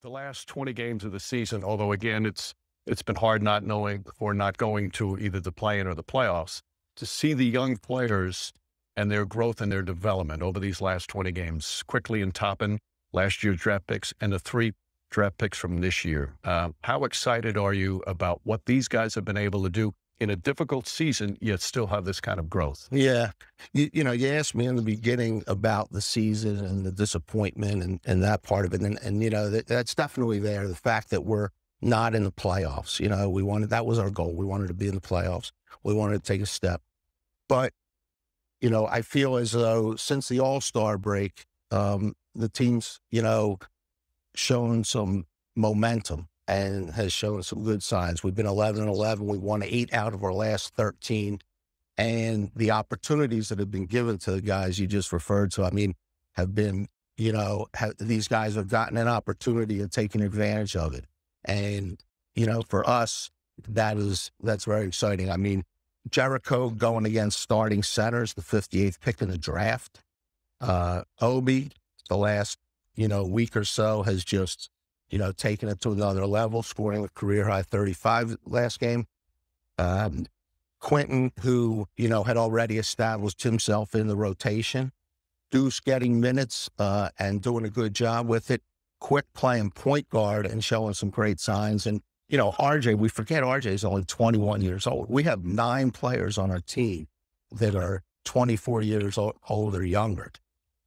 the last 20 games of the season, although again, it's been hard not knowing or not going to either the play-in or the playoffs, to see the young players and their growth and their development over these last 20 games, Quickly and Toppin, last year's draft picks, and the 3 draft picks from this year. How excited are you about what these guys have been able to do in a difficult season, yet still have this kind of growth? Yeah. You know, you asked me in the beginning about the season and the disappointment and that part of it. And you know, that's definitely there. The fact that we're not in the playoffs, you know, that was our goal. We wanted to be in the playoffs. We wanted to take a step. But, you know, I feel as though since the All-Star break, the team's, you know, shown some momentum and has shown some good signs. We've been 11-11. We won 8 out of our last 13. And the opportunities that have been given to the guys you just referred to, I mean, have been, you know, these guys have gotten an opportunity and taken advantage of it. And, you know, for us, that's very exciting. I mean, Jericho going against starting centers, the 58th pick in the draft. Obi, the last, you know, week or so has just, you know, taken it to another level, scoring a career high 35 last game. Quentin, who, you know, had already established himself in the rotation. Deuce getting minutes and doing a good job with it. Quick playing point guard and showing some great signs. And, you know, RJ, we forget RJ is only 21 years old. We have 9 players on our team that are 24 years old or younger.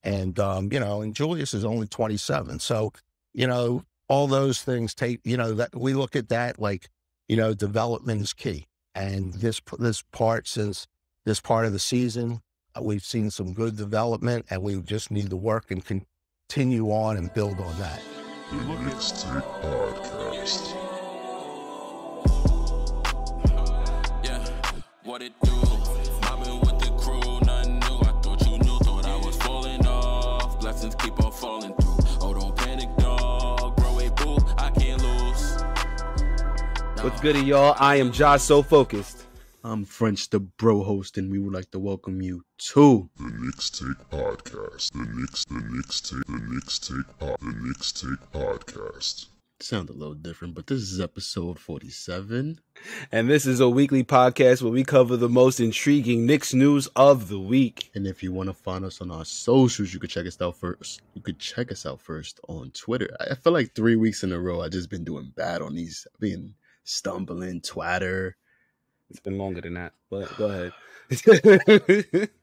And, you know, and Julius is only 27. So, you know, all those things take, you know, that we look at that like, you know, development is key. And this part of the season, we've seen some good development, and we just need to work and continue on and build on that. The Knicks Take Podcast. Yeah, what it do? Mobbing with the crew, nothing new. I thought you knew, thought I was falling off. Blessings keep on falling through. Oh, don't panic, dog. Bro, a boo, I can't lose. What's good, y'all? I am JAH So Focused. I'm French, the bro host, and we would like to welcome you to The Knicks Take Podcast. The Knicks Take Podcast. Sound a little different, but this is episode 47. And this is a weekly podcast where we cover the most intriguing Knicks news of the week. And if you want to find us on our socials, you could check us out first. You could check us out first on Twitter. I feel like 3 weeks in a row, I've just been doing bad on these. I've been stumbling, Twitter. It's been longer than that, but go ahead.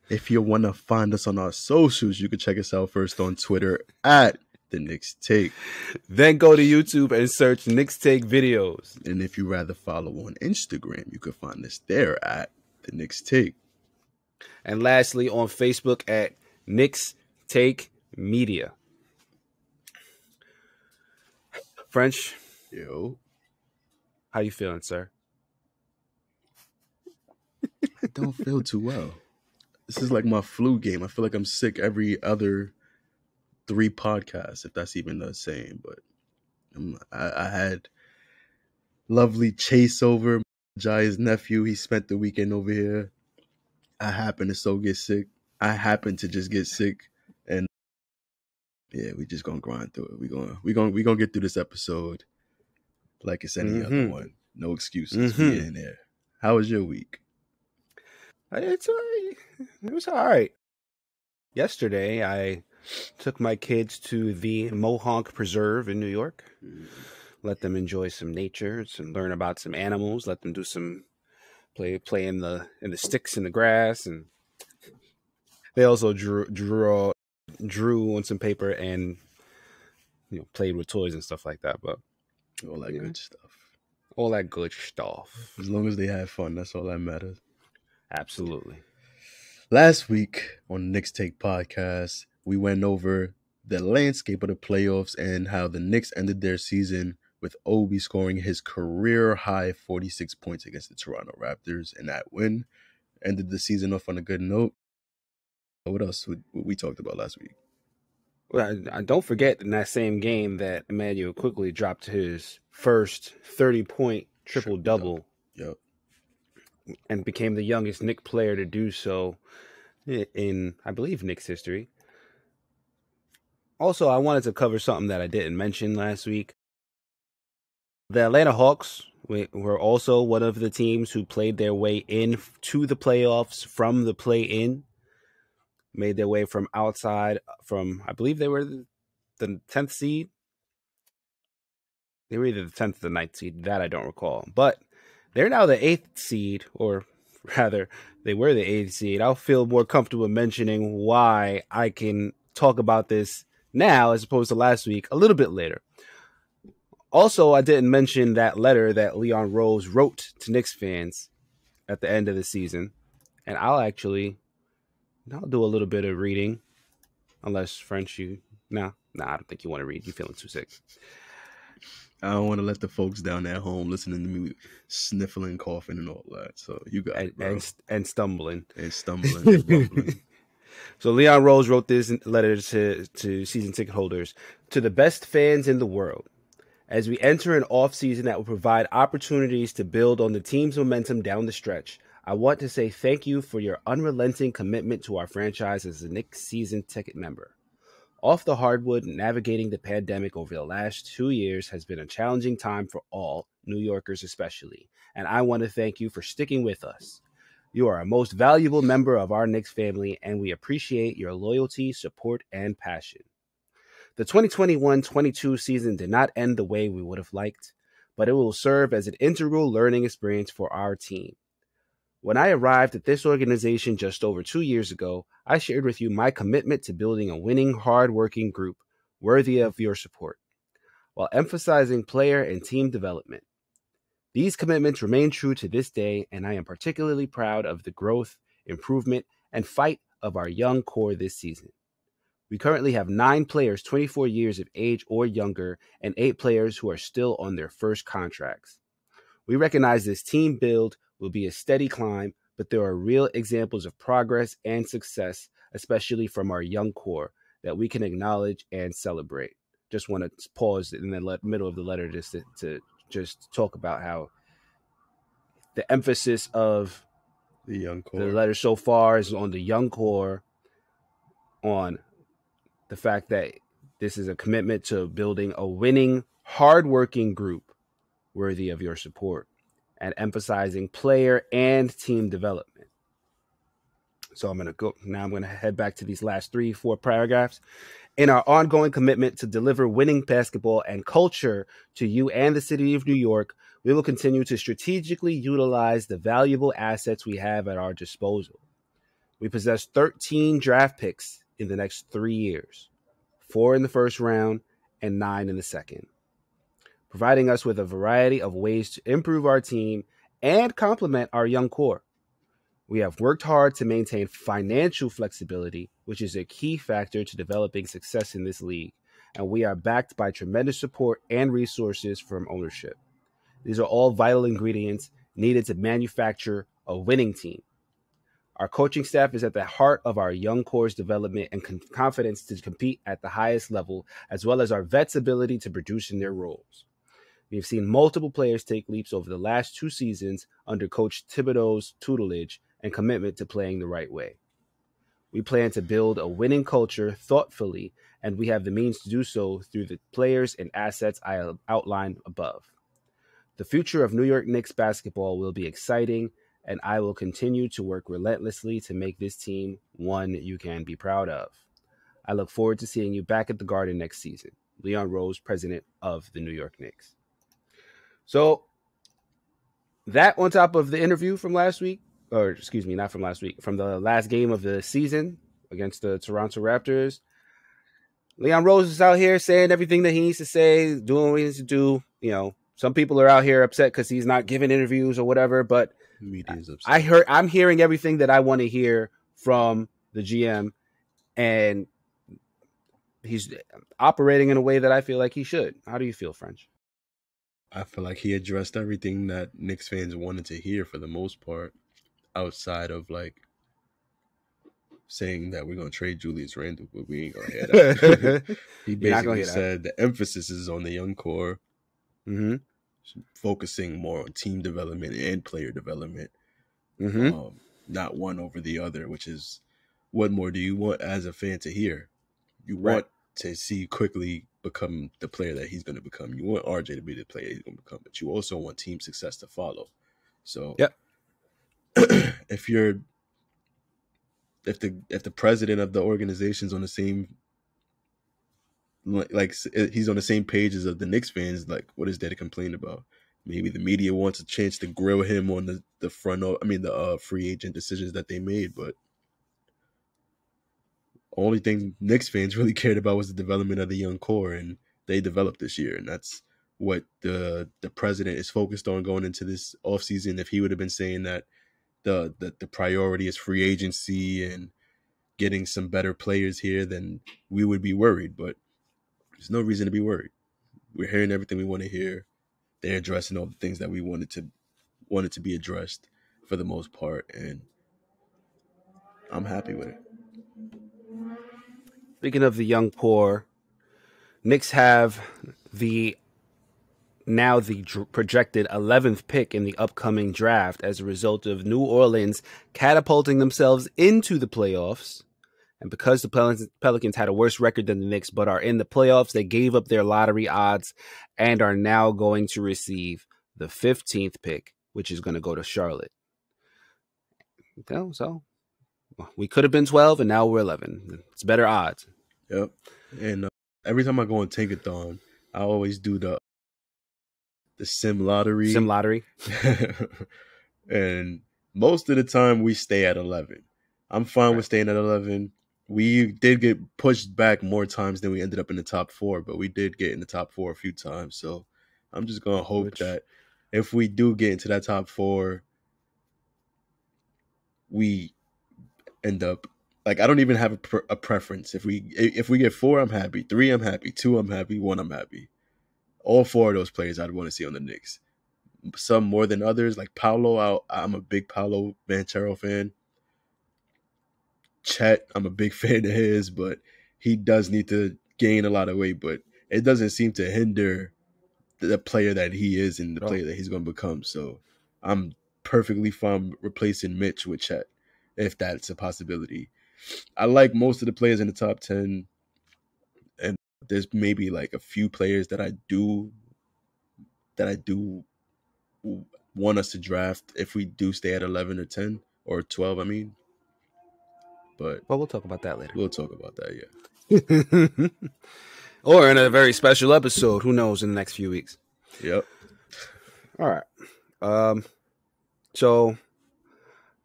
If you want to find us on our socials, you can check us out first on Twitter at The Knicks Take. Then go to YouTube and search Knicks Take videos. And if you rather follow on Instagram, you can find us there at The Knicks Take. And lastly, on Facebook at Knicks Take Media. French, Yo. how you feeling, sir? I don't feel too well. This is like my flu game. I feel like I'm sick every other 3 podcasts, if that's even the same. But I had lovely Chase over, Jai's nephew. He spent the weekend over here. I happened to get sick. I happened to just get sick, and yeah, we just gonna grind through it. We gonna get through this episode like it's any other one. No excuses. We in there. How was your week? It's all right. It was all right. Yesterday, I took my kids to the Mohonk Preserve in New York. Let them enjoy some nature, and learn about some animals. Let them do some play in the sticks in the grass, and they also drew on some paper and played with toys and stuff like that. But All that good stuff. All that good stuff. As long as they have fun, that's all that matters. Absolutely. Last week on the Knicks Take Podcast, we went over the landscape of the playoffs and how the Knicks ended their season with Obi scoring his career-high 46 points against the Toronto Raptors, and that win ended the season off on a good note. What else we talked about last week? Well, I don't forget in that same game that Emmanuel quickly dropped his first 30-point triple-double. Yep. And became the youngest Knicks player to do so in, I believe, Knicks history. Also, I wanted to cover something that I didn't mention last week. The Atlanta Hawks were also one of the teams who played their way in to the playoffs from the play-in. Made their way from outside from, I believe they were the 10th seed. They were either the 10th or the 9th seed. That I don't recall. But they're now the 8th seed, or rather, they were the 8th seed. I'll feel more comfortable mentioning why I can talk about this now as opposed to last week a little bit later. Also, I didn't mention that letter that Leon Rose wrote to Knicks fans at the end of the season. And I'll do a little bit of reading. Unless, French, I don't think you want to read. You're feeling too sick. I don't want to let the folks down at home listening to me sniffling, coughing, and all that. So you got it, bro. And stumbling. And bumbling. So Leon Rose wrote this letter to season ticket holders. To the best fans in the world, as we enter an offseason that will provide opportunities to build on the team's momentum down the stretch, I want to say thank you for your unrelenting commitment to our franchise as a Knicks season ticket member. Off the hardwood, navigating the pandemic over the last 2 years has been a challenging time for all, New Yorkers especially, and I want to thank you for sticking with us. You are a most valuable member of our Knicks family, and we appreciate your loyalty, support, and passion. The 2021-22 season did not end the way we would have liked, but it will serve as an integral learning experience for our team. When I arrived at this organization just over 2 years ago, I shared with you my commitment to building a winning, hard-working group worthy of your support, while emphasizing player and team development. These commitments remain true to this day, and I am particularly proud of the growth, improvement, and fight of our young core this season. We currently have 9 players 24 years of age or younger, and 8 players who are still on their first contracts. We recognize this team build will be a steady climb, but there are real examples of progress and success, especially from our young core, that we can acknowledge and celebrate. Just want to pause in the middle of the letter just to just talk about how the emphasis of The young core. the letter so far is on the young core, on the fact that this is a commitment to building a winning, hardworking group worthy of your support, and emphasizing player and team development. So I'm going to head back to these last 3-4 paragraphs. In our ongoing commitment to deliver winning basketball and culture to you and the city of New York, we will continue to strategically utilize the valuable assets we have at our disposal. We possess 13 draft picks in the next 3 years, 4 in the first round and 9 in the second, providing us with a variety of ways to improve our team and complement our young core. We have worked hard to maintain financial flexibility, which is a key factor to developing success in this league, and we are backed by tremendous support and resources from ownership. These are all vital ingredients needed to manufacture a winning team. Our coaching staff is at the heart of our young core's development and confidence to compete at the highest level, as well as our vets' ability to produce in their roles. We have seen multiple players take leaps over the last 2 seasons under Coach Thibodeau's tutelage and commitment to playing the right way. We plan to build a winning culture thoughtfully, and we have the means to do so through the players and assets I outlined above. The future of New York Knicks basketball will be exciting, and I will continue to work relentlessly to make this team one you can be proud of. I look forward to seeing you back at the Garden next season. Leon Rose, president of the New York Knicks. So that on top of the interview from last week, or excuse me, not from last week, from the last game of the season against the Toronto Raptors, Leon Rose is out here saying everything that he needs to say, doing what he needs to do. You know, some people are out here upset because he's not giving interviews or whatever, but Media is upset. I'm hearing everything that I want to hear from the GM, and he's operating in a way that I feel like he should. How do you feel, French? I feel like he addressed everything that Knicks fans wanted to hear for the most part, outside of like saying that we're going to trade Julius Randle, but we ain't going to hear that. He basically said the emphasis is on the young core, focusing more on team development and player development, not one over the other, which is what more do you want as a fan to hear? You want to see quickly become the player that he's going to become. You want RJ to be the player he's going to become, but you also want team success to follow. So Yep. if the president of the organization's on the same, like he's on the same page as the Knicks fans, like what is there to complain about? Maybe the media wants a chance to grill him on the free agent decisions that they made, but only thing Knicks fans really cared about was the development of the young core, and they developed this year, and that's what the president is focused on going into this offseason. If he would have been saying that the priority is free agency and getting some better players here, then we would be worried, but there's no reason to be worried. We're hearing everything we want to hear. They're addressing all the things that we wanted to be addressed for the most part, and I'm happy with it. Speaking of the young poor, Knicks have the projected 11th pick in the upcoming draft as a result of New Orleans catapulting themselves into the playoffs. And because the Pelicans had a worse record than the Knicks but are in the playoffs, they gave up their lottery odds and are now going to receive the 15th pick, which is going to go to Charlotte. So we could have been 12 and now we're 11. It's better odds. Yep. And every time I go on Tankathon, I always do the sim lottery. And most of the time we stay at 11. I'm fine with staying at 11. We did get pushed back more times than we ended up in the top 4, but we did get in the top 4 a few times. So I'm just going to hope that if we do get into that top 4, we end up, like, I don't even have a preference. If we get 4, I'm happy. 3, I'm happy. 2, I'm happy. 1, I'm happy. All 4 of those players I'd want to see on the Knicks. Some more than others, like Paolo. I'm a big Paolo Banchero fan. Chet, I'm a big fan of his, but he does need to gain a lot of weight, but it doesn't seem to hinder the player that he is and the player that he's going to become. So I'm perfectly fine replacing Mitch with Chet, if that's a possibility. I like most of the players in the top 10, and there's maybe like a few players that I do want us to draft if we do stay at 11 or 10 or 12, I mean. But we'll talk about that later. We'll talk about that, yeah. Or in a very special episode, who knows, in the next few weeks. Yep. All right. So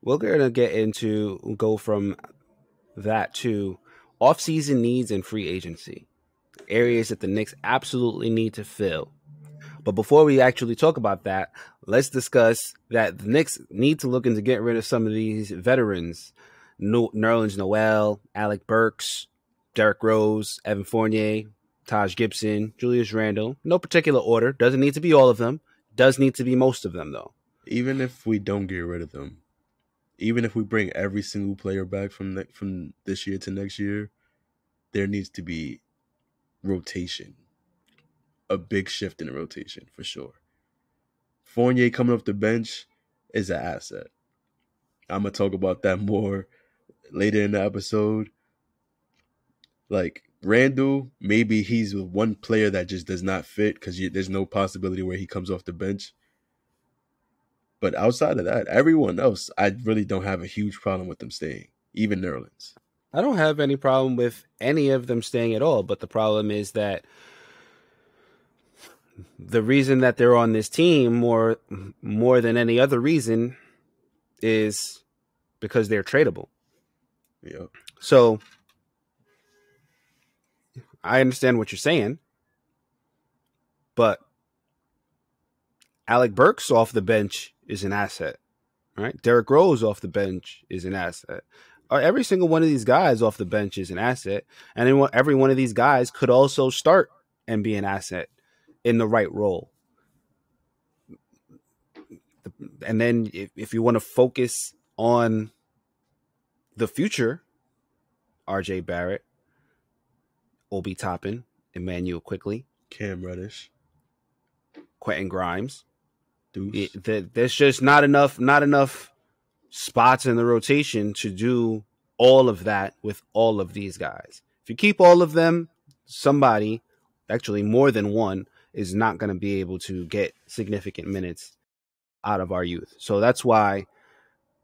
we're going to go from that to offseason needs and free agency, areas that the Knicks absolutely need to fill. But before we actually talk about that, let's discuss that the Knicks need to look into getting rid of some of these veterans. Nerlens Noel, Alec Burks, Derrick Rose, Evan Fournier, Taj Gibson, Julius Randle. No particular order. Doesn't need to be all of them. Does need to be most of them, though. Even if we don't get rid of them, even if we bring every single player back from this year to next year, there needs to be rotation. A big shift in the rotation, for sure. Fournier coming off the bench is an asset. I'm going to talk about that more later in the episode. Like, Randall, maybe he's one player that just does not fit because there's no possibility where he comes off the bench. But outside of that, everyone else, I really don't have a huge problem with them staying, even Nerlens. I don't have any problem with any of them staying at all, but the problem is that the reason that they're on this team more than any other reason is because they're tradable. Yeah. So I understand what you're saying, but Alec Burks off the bench is an asset, right? Derrick Rose off the bench is an asset. Every single one of these guys off the bench is an asset, and every one of these guys could also start and be an asset in the right role. And then if you want to focus on the future, RJ Barrett, Obi Toppin, Emmanuel Quickley, Cam Reddish, Quentin Grimes. Deuce. There's just not enough spots in the rotation to do all of that with all of these guys. If you keep all of them, somebody, actually more than one, is not going to be able to get significant minutes out of our youth. So that's why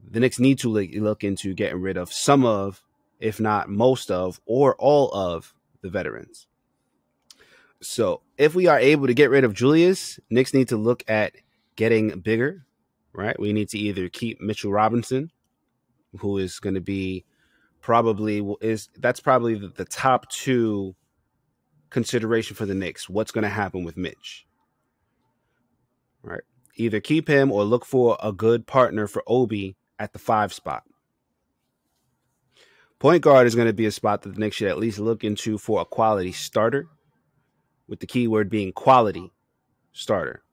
the Knicks need to look into getting rid of some of, if not most of, or all of the veterans. So if we are able to get rid of Julius, Knicks need to look at getting bigger, right? We need to either keep Mitchell Robinson, who is going to be that's probably the top two consideration for the Knicks. What's going to happen with Mitch, right? Either keep him or look for a good partner for Obi at the 5 spot. Point guard is going to be a spot that the Knicks should at least look into for a quality starter, with the key word being quality starter.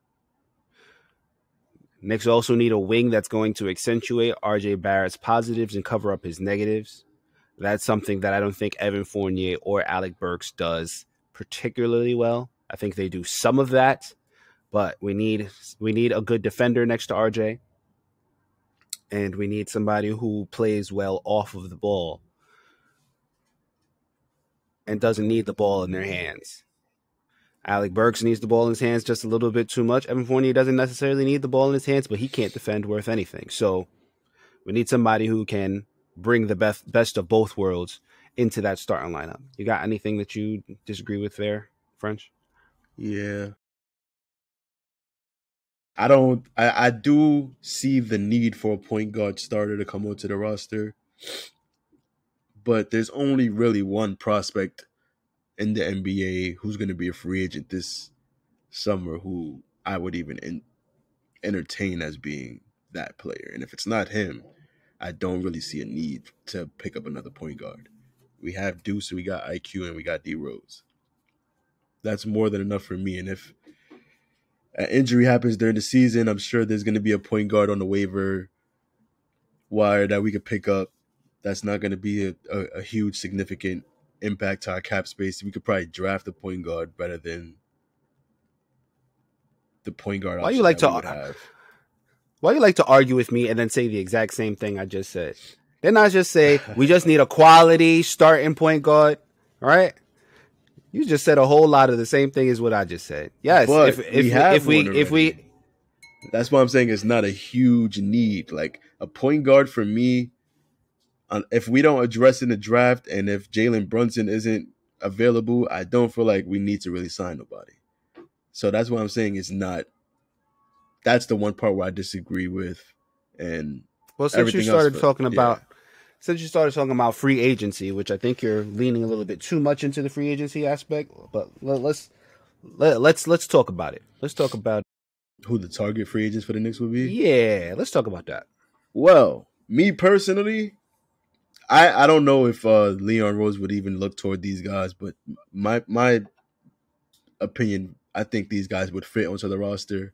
Knicks also need a wing that's going to accentuate RJ Barrett's positives and cover up his negatives. That's something that I don't think Evan Fournier or Alec Burks does particularly well. I think they do some of that, but we need a good defender next to RJ, and we need somebody who plays well off of the ball and doesn't need the ball in their hands. Alec Burks needs the ball in his hands just a little bit too much. Evan Fournier doesn't necessarily need the ball in his hands, but he can't defend worth anything. So we need somebody who can bring the best of both worlds into that starting lineup. You got anything that you disagree with there, French? Yeah. I do see the need for a point guard starter to come onto the roster, but there's only really one prospect in the NBA who's going to be a free agent this summer who I would even entertain as being that player. And if it's not him, I don't really see a need to pick up another point guard. We have Deuce, we got IQ, and we got D Rose. That's more than enough for me. And if an injury happens during the season, I'm sure there's going to be a point guard on the waiver wire that we could pick up. That's not going to be a huge significant impact to our cap space. We could probably draft a point guard better than the point guard option that we would have. Why you like to argue with me and then say the exact same thing I just said? Didn't I just say we just need a quality starting point guard? All right. You just said a whole lot of the same thing as what I just said. Yes, but if we that's why I'm saying it's not a huge need. Like a point guard for me, if we don't address in the draft and if Jalen Brunson isn't available, I don't feel like we need to really sign nobody. So that's what I'm saying is not. That's the one part where I disagree with. And since you started talking about free agency, which I think you're leaning a little bit too much into the free agency aspect, but let's talk about it. Let's talk about who the target free agents for the Knicks would be. Yeah, let's talk about that. Well, me personally, I don't know if Leon Rose would even look toward these guys, but my opinion, I think these guys would fit onto the roster.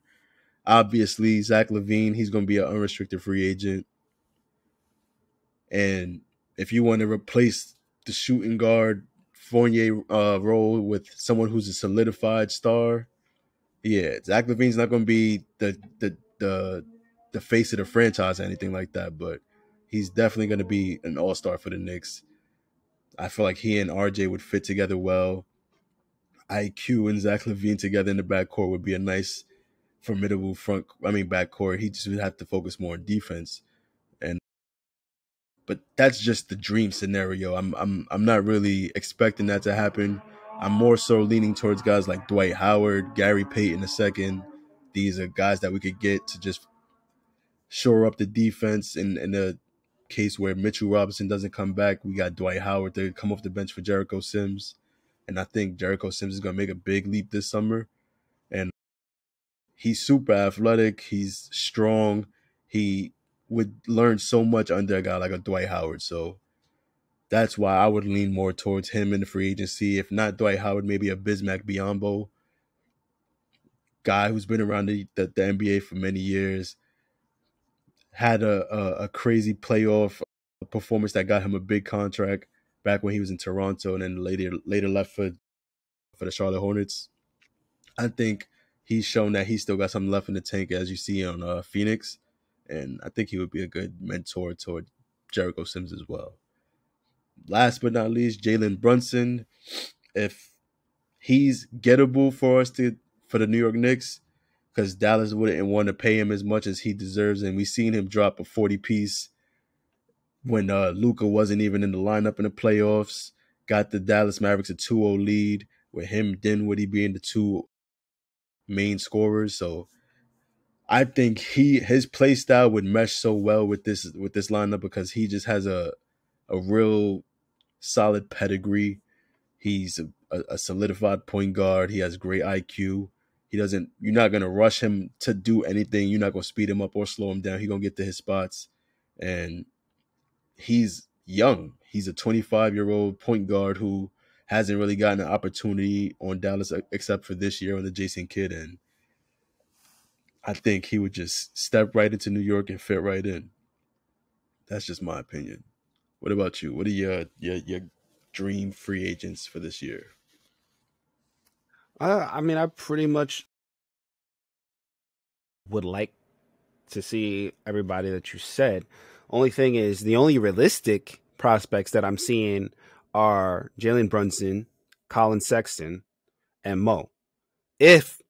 Obviously, Zach LaVine, he's going to be an unrestricted free agent. And if you want to replace the shooting guard Fournier role with someone who's a solidified star, yeah, Zach LaVine's not going to be the face of the franchise or anything like that, but he's definitely going to be an all-star for the Knicks. I feel like he and RJ would fit together well. IQ and Zach LaVine together in the backcourt would be a nice, formidable backcourt. He just would have to focus more on defense. But that's just the dream scenario. I'm not really expecting that to happen. I'm more so leaning towards guys like Dwight Howard, Gary Payton II. These are guys that we could get to just shore up the defense. In a case where Mitchell Robinson doesn't come back, we got Dwight Howard to come off the bench for Jericho Sims. And I think Jericho Sims is going to make a big leap this summer. And he's super athletic. He's strong. He would learn so much under a guy like a Dwight Howard. So that's why I would lean more towards him in the free agency. If not Dwight Howard, maybe a Bismack Biyombo, guy who's been around the NBA for many years, had a crazy playoff performance that got him a big contract back when he was in Toronto, and then later left for the Charlotte Hornets. I think he's shown that he's still got something left in the tank, as you see on Phoenix. And I think he would be a good mentor toward Jericho Sims as well. Last but not least, Jalen Brunson. If he's gettable for the New York Knicks because Dallas wouldn't want to pay him as much as he deserves, and we've seen him drop a 40-piece when Luka wasn't even in the lineup in the playoffs. Got the Dallas Mavericks a 2-0 lead with him, Dinwiddie being the two main scorers. So I think his play style would mesh so well with this lineup because he just has a real solid pedigree. He's a solidified point guard. He has great IQ. You're not gonna rush him to do anything. You're not gonna speed him up or slow him down. He's gonna get to his spots. And he's young. He's a 25-year-old point guard who hasn't really gotten an opportunity on Dallas except for this year on the Jason Kidd. And I think he would just step right into New York and fit right in. That's just my opinion. What about you? What are your dream free agents for this year? I mean, I pretty much would like to see everybody that you said. Only thing is, the only realistic prospects that I'm seeing are Jalen Brunson, Colin Sexton, and Mo. If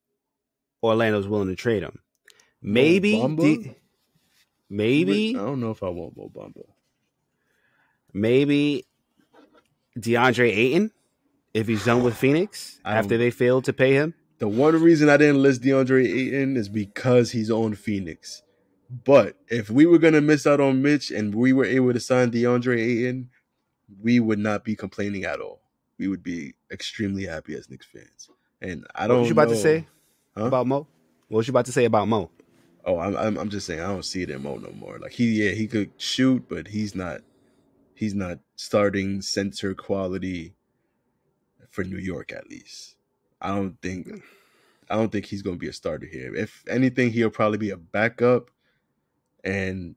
Orlando's willing to trade him, maybe I don't know if I want Mo Bamba. Maybe DeAndre Ayton, if he's done with Phoenix after they failed to pay him. The one reason I didn't list DeAndre Ayton is because he's on Phoenix. But if we were going to miss out on Mitch and we were able to sign DeAndre Ayton, we would not be complaining at all. We would be extremely happy as Knicks fans. And I don't know. What was you about to say about Mo? What was you about to say about Mo? Oh, I'm just saying I don't see it in Mo no more. Like he could shoot, but he's not starting center quality for New York at least. I don't think he's going to be a starter here. If anything, he'll probably be a backup. And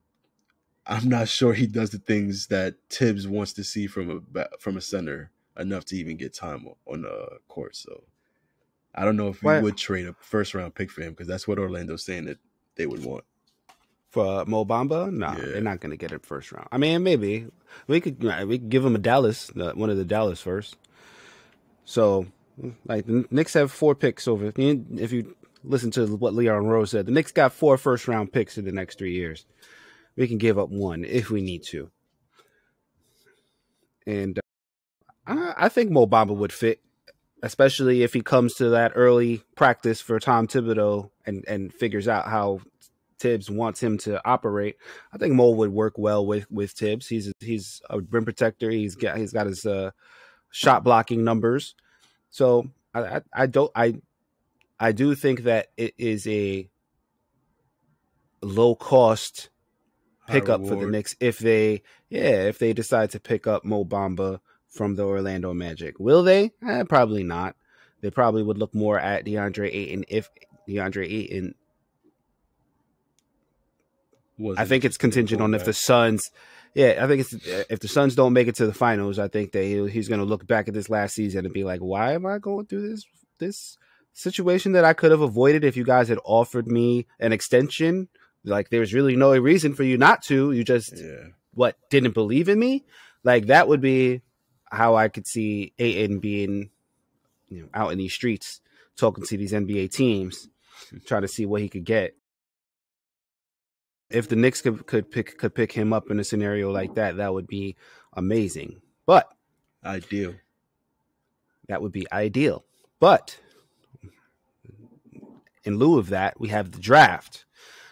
I'm not sure he does the things that Tibbs wants to see from a center enough to even get time on the court. So I don't know if we would trade a first-round pick for him because that's what Orlando's saying that they would want. For Mo Bamba? No, They're not going to get it first round. I mean, maybe. We could give him one of the Dallas first. So, like, the Knicks have 4 picks over. If you listen to what Leon Rose said, the Knicks got 4 first-round picks in the next 3 years. We can give up 1 if we need to. And I think Mo Bamba would fit, especially if he comes to that early practice for Tom Thibodeau and figures out how Tibbs wants him to operate. I think Mo would work well with Tibbs. He's a rim protector. He's got his shot blocking numbers. So I do think that it is a low cost pickup for the Knicks if they decide to pick up Mo Bamba from the Orlando Magic. Will they? Probably not. They probably would look more at DeAndre Ayton if DeAndre Ayton. I think it's contingent on if the Suns. Yeah, I think if the Suns don't make it to the finals, I think that he's going to look back at this last season and be like, "Why am I going through this situation that I could have avoided if you guys had offered me an extension? Like, there's really no reason for you not to. You just didn't believe in me. Like, that would be how I could see Ayton being, out in these streets talking to these NBA teams, trying to see what he could get. If the Knicks could pick him up in a scenario like that, that would be amazing. But ideal. That would be ideal. But in lieu of that, we have the draft.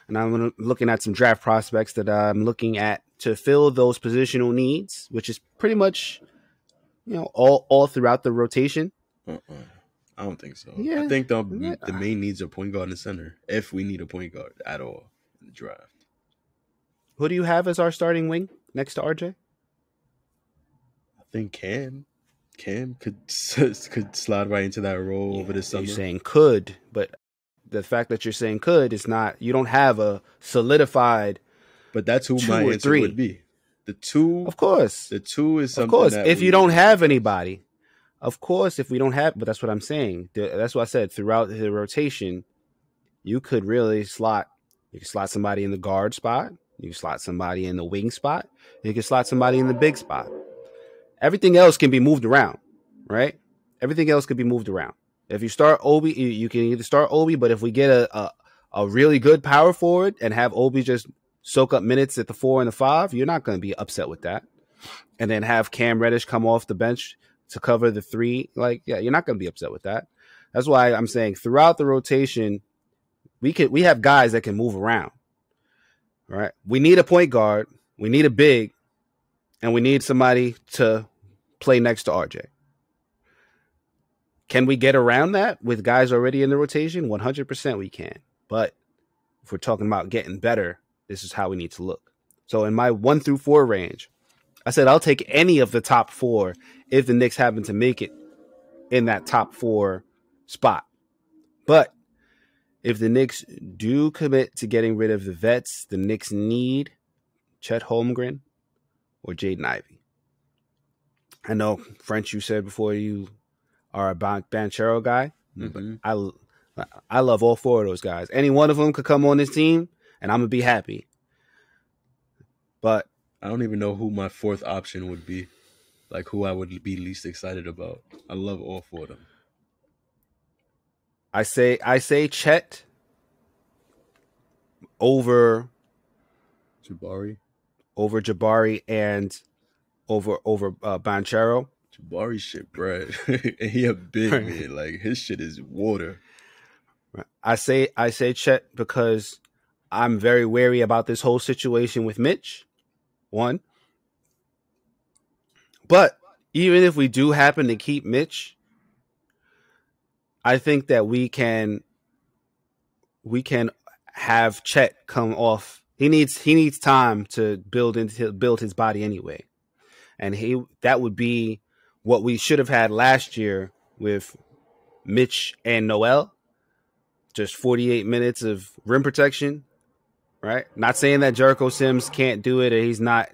And I'm looking at some draft prospects that I'm looking at to fill those positional needs, which is pretty much, all throughout the rotation. I don't think so. Yeah. I think the main needs are point guard and center, if we need a point guard at all in the draft. Who do you have as our starting wing next to RJ? I think Cam could slide right into that role over the summer. You're saying could, but the fact that you're saying could is not. You don't have a solidified. But that's who my answer would be. The two, of course. The two is something. Of course, if you don't have anybody, of course, if we don't have. But that's what I'm saying. That's what I said. Throughout the rotation, you could really slot. You can slot somebody in the guard spot. You can slot somebody in the wing spot. You can slot somebody in the big spot. Everything else can be moved around, right? Everything else could be moved around. If you start Obi, you can either start Obi, but if we get a really good power forward and have Obi just soak up minutes at the 4 and the 5, you're not going to be upset with that. And then have Cam Reddish come off the bench to cover the 3. Like, yeah, you're not going to be upset with that. That's why I'm saying throughout the rotation, we have guys that can move around. All right. We need a point guard. We need a big. And we need somebody to play next to RJ. Can we get around that with guys already in the rotation? 100% we can. But if we're talking about getting better, this is how we need to look. So in my 1 through 4 range, I said I'll take any of the top 4 if the Knicks happen to make it in that top 4 spot. But if the Knicks do commit to getting rid of the vets, the Knicks need Chet Holmgren or Jaden Ivey. I know, French, you said before you are a Banchero guy. Mm-hmm. But I love all 4 of those guys. Any one of them could come on this team, and I'm going to be happy. But I don't even know who my 4th option would be. Like, who I would be least excited about. I love all 4 of them. I say Chet over Jabari and over Banchero. Jabari shit, bro. And he a big man. Like, his shit is water. I say Chet because I'm very wary about this whole situation with Mitch. 1. But even if we do happen to keep Mitch, I think that we can have Chet come off. He needs time to build his body anyway. And that would be what we should have had last year with Mitch and Noel. Just 48 minutes of rim protection, right? Not saying that Jericho Sims can't do it or he's not,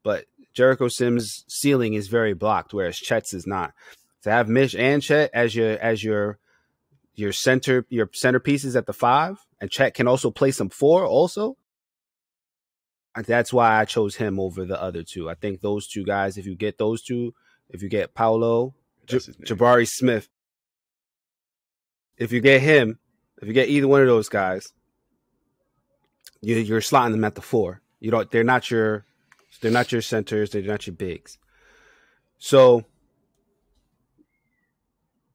but Jericho Sims' ceiling is very blocked, whereas Chet's is not. To have Mitch and Chet as your centerpieces at the 5, and Chet can also play some 4 also. That's why I chose him over the other 2. I think those 2 guys, if you get those 2, if you get Paolo, Jabari Smith, if you get him, if you get either one of those guys, you're slotting them at the 4. They're not your centers, they're not your bigs. So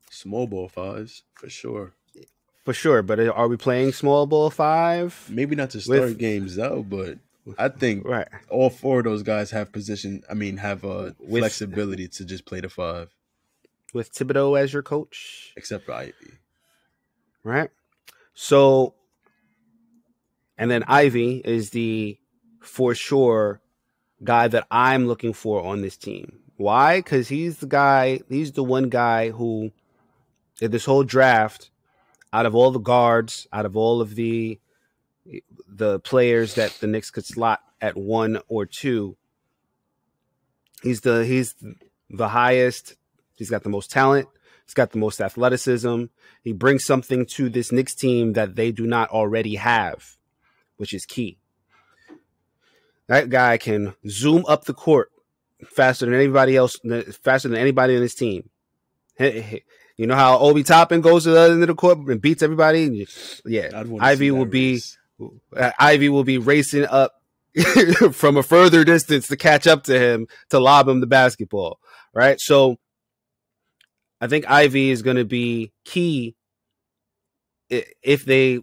small ball 5s for sure. For sure, but are we playing small ball 5? Maybe not to start games though, but I think all 4 of those guys have flexibility to just play the 5. With Thibodeau as your coach? Except for Ivy. Right? So, and then Ivy is the, for sure, guy that I'm looking for on this team. Why? Because he's the one guy who, in this whole draft, out of all the guards, out of all of the players that the Knicks could slot at 1 or 2, he's the highest. He's got the most talent. He's got the most athleticism. He brings something to this Knicks team that they do not already have, which is key. That guy can zoom up the court faster than anybody else, faster than anybody on this team. You know how Obi Toppin goes to the other end of the court and beats everybody? Yeah, Ivy will be racing up from a further distance to catch up to him to lob him the basketball, right? So I think Ivy is going to be key if they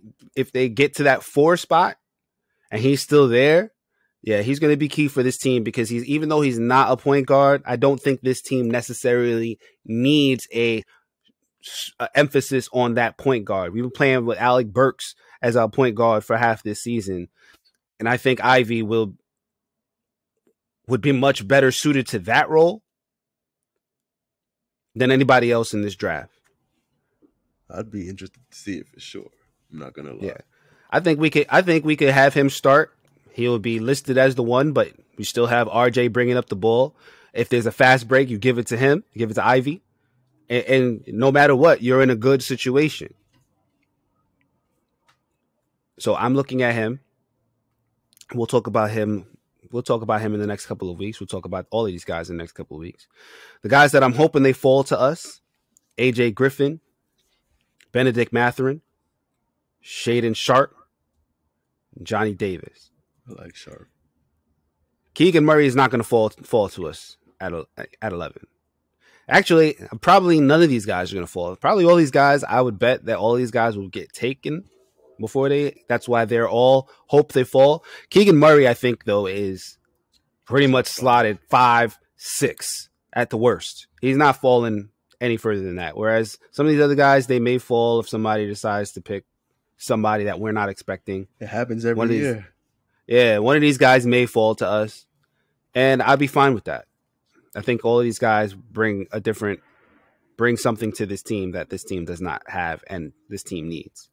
get to that 4 spot and he's still there. Yeah, he's going to be key for this team because even though he's not a point guard, I don't think this team necessarily needs a emphasis on that point guard. We've been playing with Alec Burks as our point guard for half this season, and I think Ivy would be much better suited to that role than anybody else in this draft. I'd be interested to see it for sure. I'm not gonna lie. Yeah, I think we could have him start. He'll be listed as the 1, but we still have RJ bringing up the ball. If there's a fast break, you give it to him, you give it to Ivy. And no matter what, you're in a good situation. So I'm looking at him. We'll talk about him. We'll talk about him in the next couple of weeks. We'll talk about all of these guys in the next couple of weeks. The guys that I'm hoping they fall to us AJ Griffin, Benedict Mathurin, Shaden Sharp, and Johnny Davis. I like Sharp. Keegan Murray is not going to fall to us at 11. Actually, probably none of these guys are going to fall. Probably all these guys, I would bet that all these guys will get taken before that's why they're all hope they fall. Keegan Murray, I think, though, is pretty much slotted 5, 6 at the worst. He's not falling any further than that. Whereas some of these other guys, they may fall if somebody decides to pick somebody that we're not expecting. It happens every year. Yeah, one of these guys may fall to us, and I'd be fine with that. I think all of these guys bring something to this team that this team does not have and this team needs.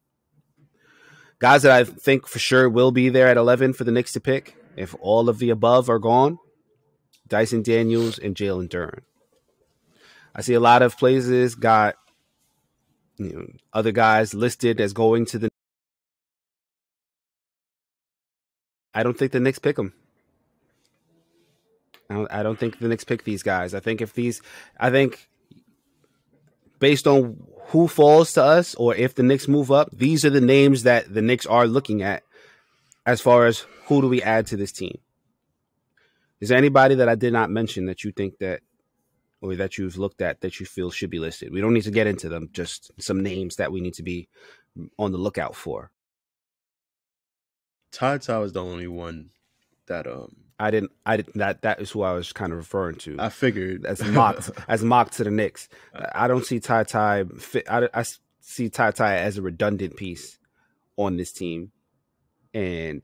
Guys that I think for sure will be there at 11 for the Knicks to pick, if all of the above are gone, Dyson Daniels and Jalen Duren. I see a lot of places got other guys listed as going to the. I don't think the Knicks pick them. I don't think the Knicks pick these guys. I think based on who falls to us or if the Knicks move up, these are the names that the Knicks are looking at as far as who do we add to this team. Is there anybody that I did not mention that you think that or that you've looked at that you feel should be listed? We don't need to get into them, just some names that we need to be on the lookout for. Ty was the only one that I didn't that is who I was kind of referring to. I figured as mocked to the Knicks. I don't see Ty fit. I see Ty as a redundant piece on this team, and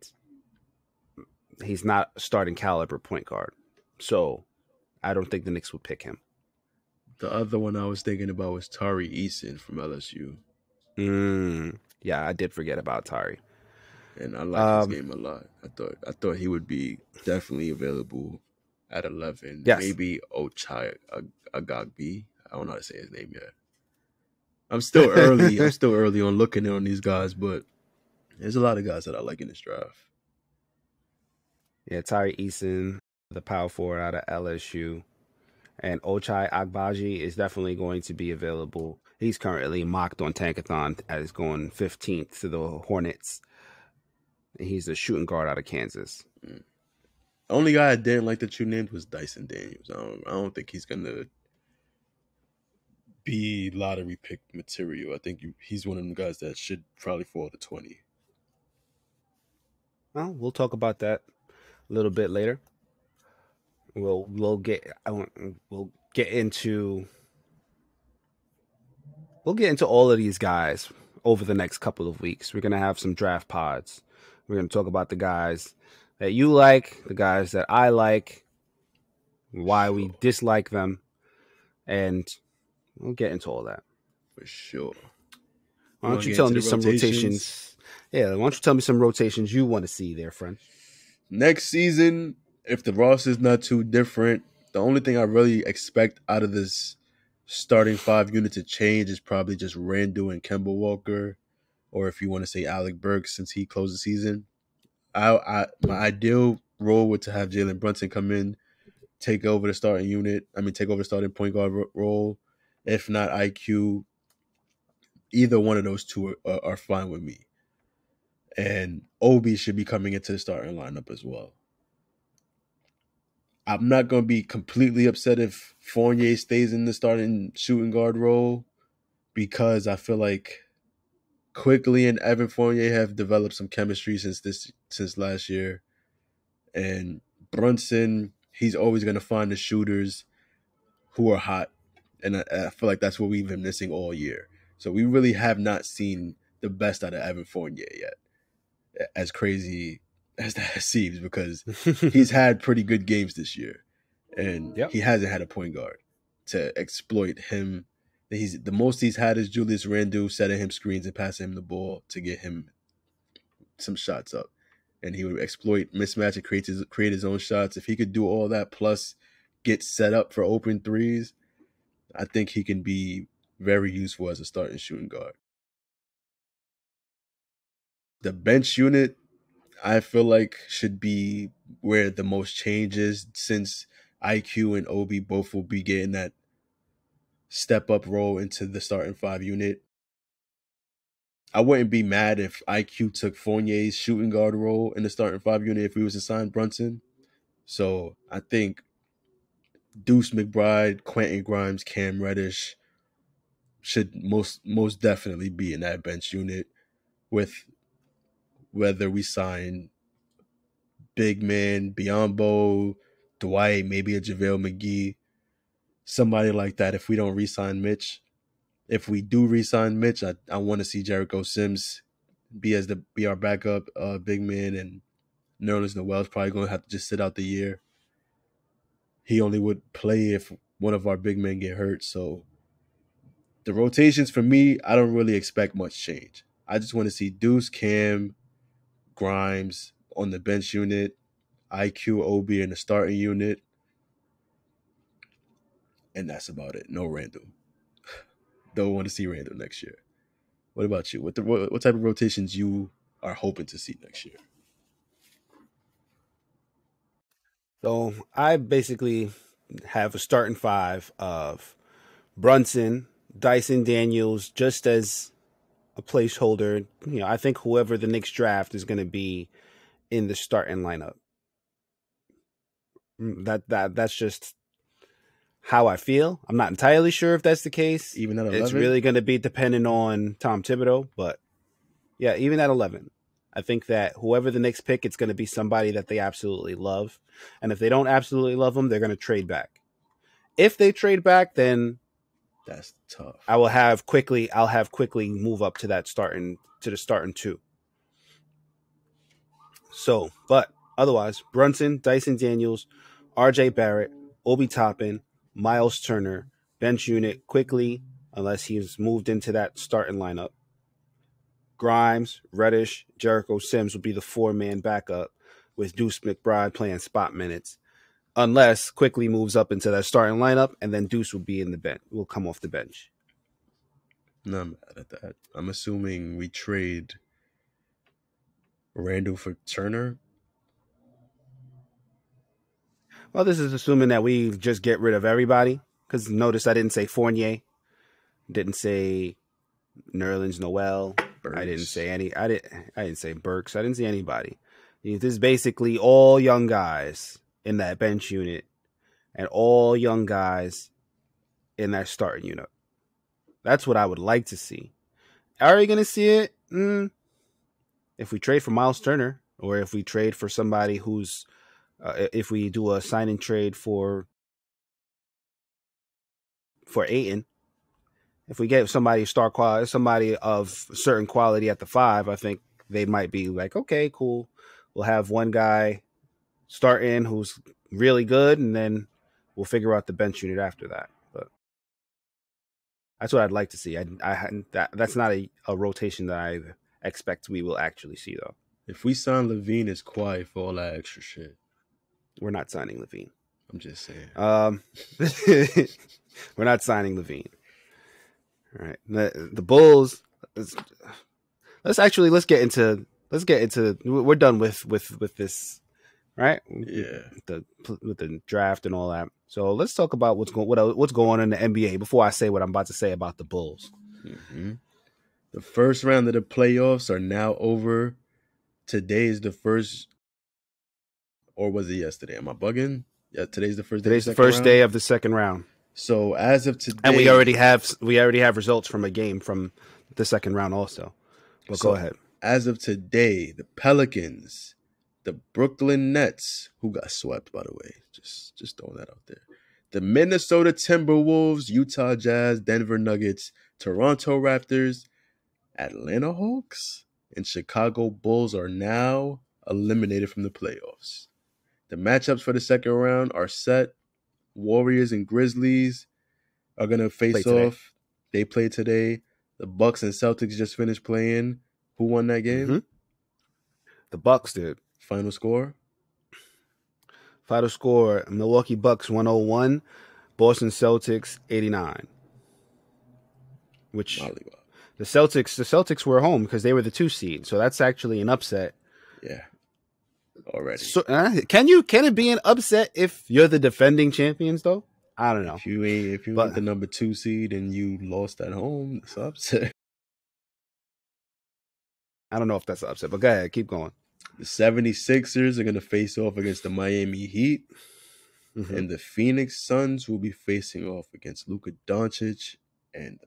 he's not a starting caliber point guard. So I don't think the Knicks would pick him. The other one I was thinking about was Tari Eason from LSU. Yeah, I did forget about Tari. And I like his game a lot. I thought he would be definitely available at 11. Yes. Maybe Ochai Agagbi. I don't know how to say his name yet. I'm still early. I'm still early on looking on these guys, but there's a lot of guys that I like in this draft. Yeah, Tari Eason, the power forward out of LSU. And Ochai Agbaji is definitely going to be available. He's currently mocked on Tankathon as going 15th to the Hornets. He's a shooting guard out of Kansas. The only guy I didn't like that you named was Dyson Daniels. I don't think he's going to be lottery pick material. I think he's one of them guys that should probably fall to 20. Well, we'll talk about that a little bit later. We'll get into all of these guys over the next couple of weeks. We're going to have some draft pods. We're going to talk about the guys that you like, the guys that I like, why we dislike them, and we'll get into all that. For sure. Why don't you tell me some rotations? Yeah, why don't you tell me some rotations you want to see there, friend? Next season, if the roster is not too different, the only thing I really expect out of this starting 5 unit to change is probably just Randall and Kemba Walker, or if you want to say Alec Burks since he closed the season. My ideal role would to have Jalen Brunson come in, take over the starting unit. Take over the starting point guard role. If not IQ, either one of those two are fine with me. And Obi should be coming into the starting lineup as well. I'm not going to be completely upset if Fournier stays in the starting shooting guard role because I feel like Quickly and Evan Fournier have developed some chemistry since last year. And Brunson, he's always going to find the shooters who are hot. And I feel like that's what we've been missing all year. So we really have not seen the best out of Evan Fournier yet, as crazy as that seems, because he's had pretty good games this year. And he hasn't had a point guard to exploit him. The most he's had is Julius Randle setting him screens and passing him the ball to get him some shots up. And he would exploit mismatch and create his own shots. If he could do all that plus get set up for open threes, I think he can be very useful as a starting shooting guard. The bench unit, I feel like, should be where the most change is, since IQ and Obi both will be getting that step up role into the starting 5 unit. I wouldn't be mad if IQ took Fournier's shooting guard role in the starting 5 unit if we was to sign Brunson. So I think Deuce McBride, Quentin Grimes, Cam Reddish should most definitely be in that bench unit, with whether we sign big man, Biyombo, Dwight, maybe a JaVale McGee, somebody like that. If we don't re-sign Mitch, if we do re-sign Mitch, I want to see Jericho Sims be our backup big man, and Nerlens Noel's probably going to have to just sit out the year. He only would play if one of our big men get hurt. So the rotations for me, I don't really expect much change. I just want to see Deuce, Cam, Grimes on the bench unit, IQ, Obi in the starting unit, and that's about it. No Randall. Don't want to see Randall next year. What about you? What type of rotations you are hoping to see next year? So I basically have a starting 5 of Brunson, Dyson Daniels, just as a placeholder. I think whoever the Knicks draft is going to be in the starting lineup. That's just how I feel. I'm not entirely sure if that's the case. Even at 11? It's really going to be dependent on Tom Thibodeau, but yeah, even at 11. I think that whoever the Knicks pick, it's going to be somebody that they absolutely love. And if they don't absolutely love them, they're going to trade back. If they trade back, then that's tough. I'll have quickly move up to the starting 2. So, but otherwise, Brunson, Dyson Daniels, RJ Barrett, Obi Toppin, Miles Turner, bench unit quickly, unless he's moved into that starting lineup. Grimes, Reddish, Jericho Sims will be the 4-man backup, with Deuce McBride playing spot minutes, unless quickly moves up into that starting lineup, and then Deuce will be in the bench. Will come off the bench. No, I'm mad at that. I'm assuming we trade Randall for Turner. Well, this is assuming that we just get rid of everybody. Because notice I didn't say Fournier, didn't say Nerlens Noel. Burks. I didn't say any. I didn't say Burks. I didn't see anybody. This is basically all young guys in that bench unit, and all young guys in that starting unit. That's what I would like to see. Are you going to see it? If we trade for Miles Turner, or if we trade for somebody who's, if we do a sign and trade for Ayton, if we get somebody somebody of certain quality at the 5, I think they might be like, okay, cool. We'll have one guy starting who's really good, and then we'll figure out the bench unit after that. But that's what I'd like to see. That's not a rotation that I expect we will actually see, though. If we sign Levine, it's quiet for all that extra shit. We're not signing Levine. I'm just saying. We're not signing Levine. All right, the Bulls. Let's get into. We're done with this, right? Yeah. With the draft and all that. So let's talk about what's going on in the NBA before I say what I'm about to say about the Bulls. Mm-hmm. The first round of the playoffs are now over. Today is the first, or was it yesterday? Am I bugging? Yeah, today's the first day. Today's the first day of the second round. So as of today, and we already have results from a game from the second round also. But go ahead. As of today, the Pelicans, the Brooklyn Nets, who got swept, by the way, just throwing that out there, the Minnesota Timberwolves, Utah Jazz, Denver Nuggets, Toronto Raptors, Atlanta Hawks, and Chicago Bulls are now eliminated from the playoffs. The matchups for the second round are set. Warriors and Grizzlies are going to face off. They play today. The Bucks and Celtics just finished playing. Who won that game? Mm-hmm. The Bucks did. Final score? Milwaukee Bucks 101, Boston Celtics 89. Which the Celtics were home because they were the 2 seed. So that's actually an upset. Yeah. Already. So, can it be an upset if you're the defending champions though? I don't know. If you ain't the number 2 seed and you lost at home, it's an upset. I don't know if that's an upset, but go ahead, keep going. The 76ers are going to face off against the Miami Heat, and the Phoenix Suns will be facing off against Luka Doncic and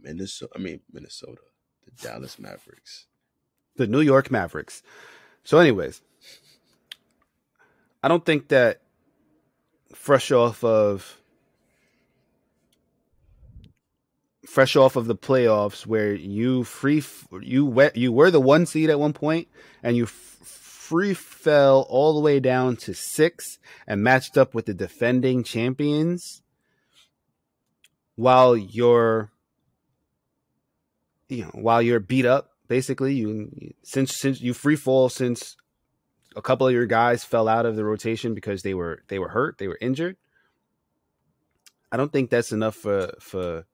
Minnesota, the Dallas Mavericks. The New York Mavericks. So anyways, I don't think that fresh off of the playoffs where you were the 1 seed at one point and you free fell all the way down to 6 and matched up with the defending champions while you're beat up, basically. Since you free fall, since a couple of your guys fell out of the rotation because they were hurt, they were injured. I don't think that's enough for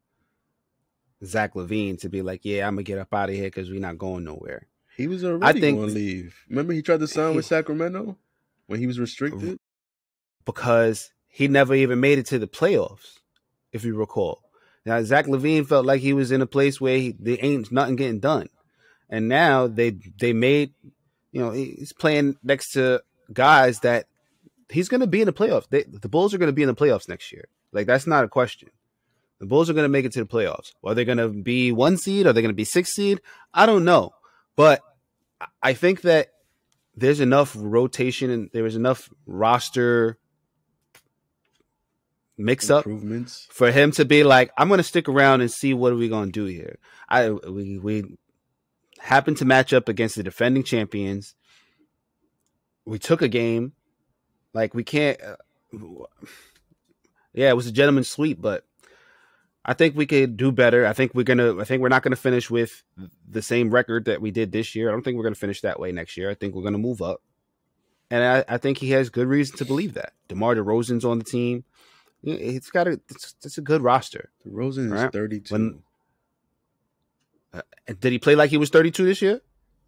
Zach LaVine to be like, yeah, I'm gonna get up out of here because we're not going nowhere. He was already going to leave. Remember, he tried to sign with Sacramento when he was restricted? Because he never even made it to the playoffs, if you recall. Now, Zach LaVine felt like he was in a place where there ain't nothing getting done. And now they made, he's playing next to guys that he's going to be in the playoffs. The Bulls are going to be in the playoffs next year. Like, that's not a question. The Bulls are going to make it to the playoffs. Are they going to be 1 seed? Are they going to be 6 seed? I don't know. But I think that there's enough rotation and there is enough roster mix-up for him to be like, I'm going to stick around and see what are we going to do here. We happen to match up against the defending champions. We took a game. Like, we can't... it was a gentleman's sweep, but I think we could do better. I think we're not gonna finish with the same record that we did this year. I don't think we're gonna finish that way next year. I think we're gonna move up, and I think he has good reason to believe that. DeMar DeRozan's on the team. It's a good roster. DeRozan is 32. Did he play like he was 32 this year?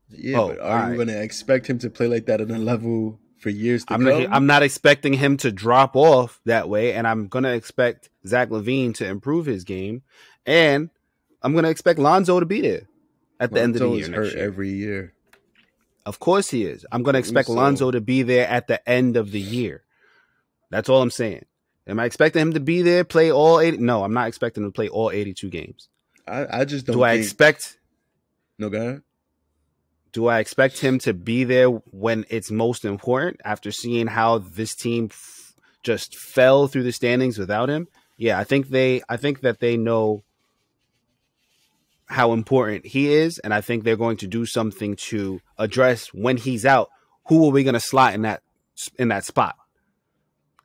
Yeah, but are you going to expect him to play like that at a level for years to come? I'm not expecting him to drop off that way, and I'm going to expect Zach LaVine to improve his game, and I'm going to expect Lonzo to be there at the end of the year. Hurt every year. Of course he is. I'm going to expect Lonzo to be there at the end of the year. That's all I'm saying. Am I expecting him to be there, play all 80? No, I'm not expecting him to play all 82 games. I just don't. No, go ahead. Do I expect him to be there when it's most important after seeing how this team just fell through the standings without him? Yeah, I think that they know how important he is, and I think they're going to do something to address when he's out. Who are we going to slot in that spot?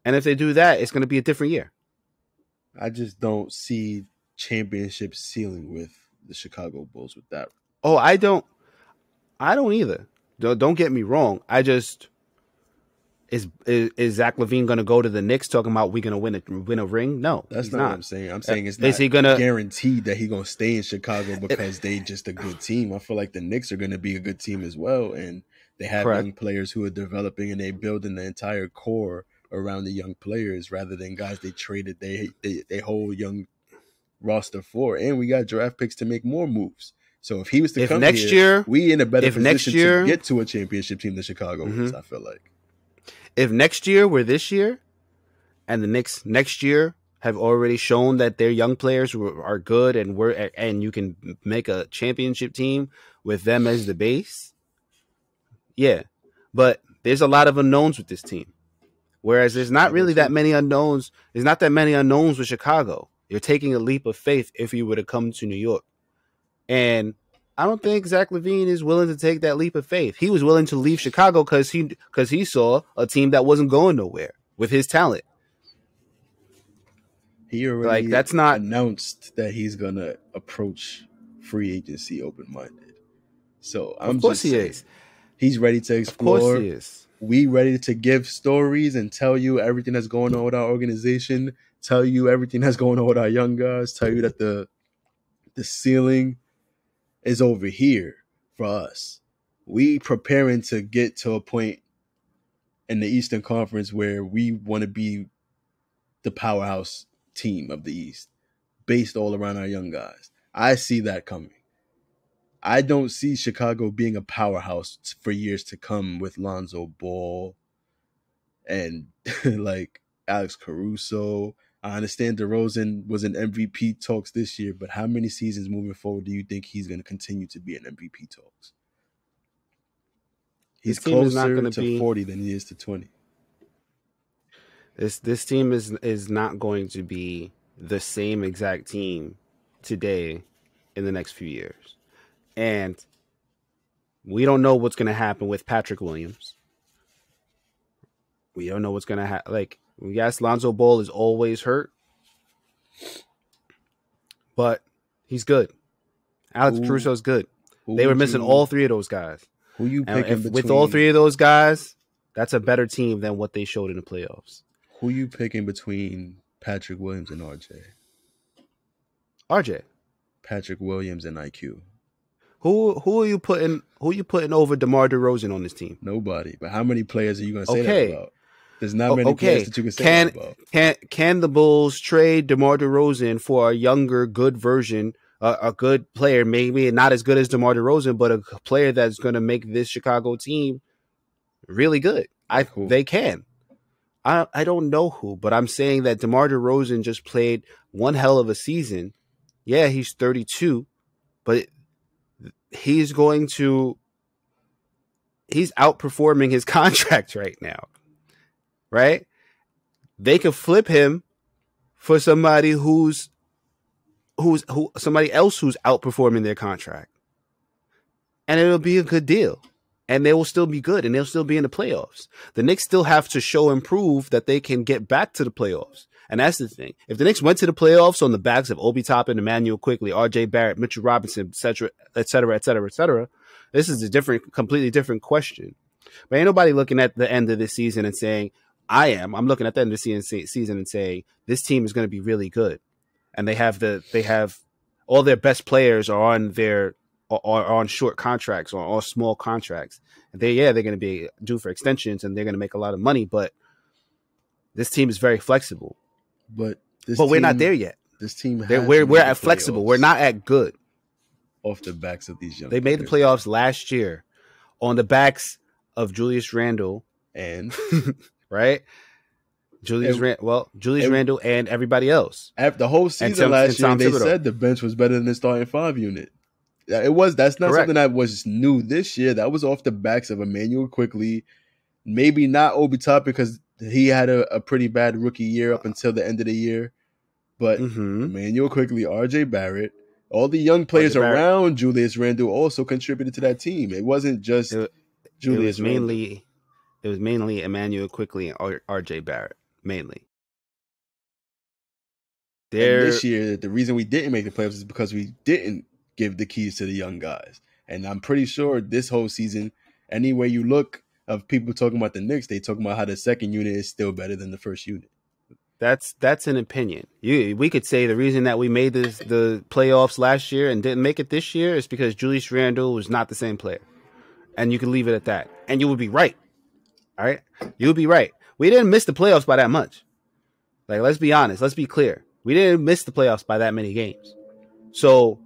And if they do that, it's going to be a different year. I just don't see championship ceiling with the Chicago Bulls with that. Oh, I don't either. Don't get me wrong. I just is Zach LaVine going to go to the Knicks talking about we're going to win a ring? No, that's not what I'm saying. I'm saying it's not guaranteed that he's going to stay in Chicago because they just a good team. I feel like the Knicks are going to be a good team as well, and they have young players who are developing and they building the entire core around the young players rather than guys they traded they whole young roster for. And we got draft picks to make more moves. So if he was to come next year, we in a better position to get to a championship team than Chicago is, I feel like. If next year were this year, and the Knicks next year have already shown that their young players are good, and you can make a championship team with them as the base, yeah. But there's a lot of unknowns with this team. Whereas there's not really that many unknowns. There's not that many unknowns with Chicago. You're taking a leap of faith if you were to come to New York. And I don't think Zach LaVine is willing to take that leap of faith. He was willing to leave Chicago because he saw a team that wasn't going nowhere with his talent. He already announced that he's going to approach free agency open-minded. So I'm just saying, he's ready to explore. Of course he is. We ready to give stories and tell you everything that's going on with our organization, tell you everything that's going on with our young guys, tell you that the ceiling is over here for us. We preparing to get to a point in the Eastern Conference where we want to be the powerhouse team of the East based all around our young guys. I see that coming. I don't see Chicago being a powerhouse for years to come with Lonzo Ball and like Alex Caruso. I understand DeRozan was in MVP talks this year, but how many seasons moving forward do you think he's going to continue to be in MVP talks? He's closer to 40 than he is to 20. This team is not going to be the same exact team today in the next few years. And we don't know what's going to happen with Patrick Williams. We don't know what's going to happen. Like, yes, Lonzo Ball is always hurt, but he's good. Alex Caruso is good. They were missing all three of those guys. Who you picking with all three of those guys, that's a better team than what they showed in the playoffs. Who you picking between Patrick Williams and RJ? RJ. Patrick Williams and IQ. Who are you putting over DeMar DeRozan on this team? Nobody. But how many players are you going to say that about? There's not many players that you can say that about. Can the Bulls trade DeMar DeRozan for a younger, good version, a good player, maybe not as good as DeMar DeRozan, but a player that's going to make this Chicago team really good? They can. I don't know who, but I'm saying that DeMar DeRozan just played one hell of a season. Yeah, he's 32, but he's outperforming his contract right now. Right? They could flip him for somebody somebody else who's outperforming their contract. And it'll be a good deal. And they will still be good, and they'll still be in the playoffs. The Knicks still have to show and prove that they can get back to the playoffs. And that's the thing. If the Knicks went to the playoffs on the backs of Obi Toppin, Emmanuel Quickley, RJ Barrett, Mitchell Robinson, et cetera, et cetera, et cetera, et cetera, this is completely different question. But ain't nobody looking at the end of this season and saying, I'm looking at the end of the season and saying this team is going to be really good, and they have all their best players are on short contracts or small contracts. And they're going to be due for extensions, and they're going to make a lot of money. But this team is very flexible. But we're not there yet. This team we're at flexible. We're not at good. Off the backs of these young They made the playoffs last year on the backs of Julius Randle and right? Julius Randle and everybody else. After the whole season last year, they said the bench was better than the starting five unit. That's not something that was new this year. That was off the backs of Emmanuel Quickley. Maybe not Obi Toppin because he had a pretty bad rookie year up until the end of the year. But Emmanuel Quickley, RJ Barrett, all the young players around Julius Randle also contributed to that team. It wasn't just Julius Randle. It was mainly Emmanuel Quickley and RJ Barrett, mainly. And this year, the reason we didn't make the playoffs is because we didn't give the keys to the young guys. And I'm pretty sure this whole season, anywhere you look of people talking about the Knicks, they talking about how the second unit is still better than the first unit. That's an opinion. We could say the reason that we made the playoffs last year and didn't make it this year is because Julius Randle was not the same player. And you can leave it at that. And you would be right. All right? You would be right. We didn't miss the playoffs by that much. Like, let's be honest. Let's be clear. We didn't miss the playoffs by that many games. So,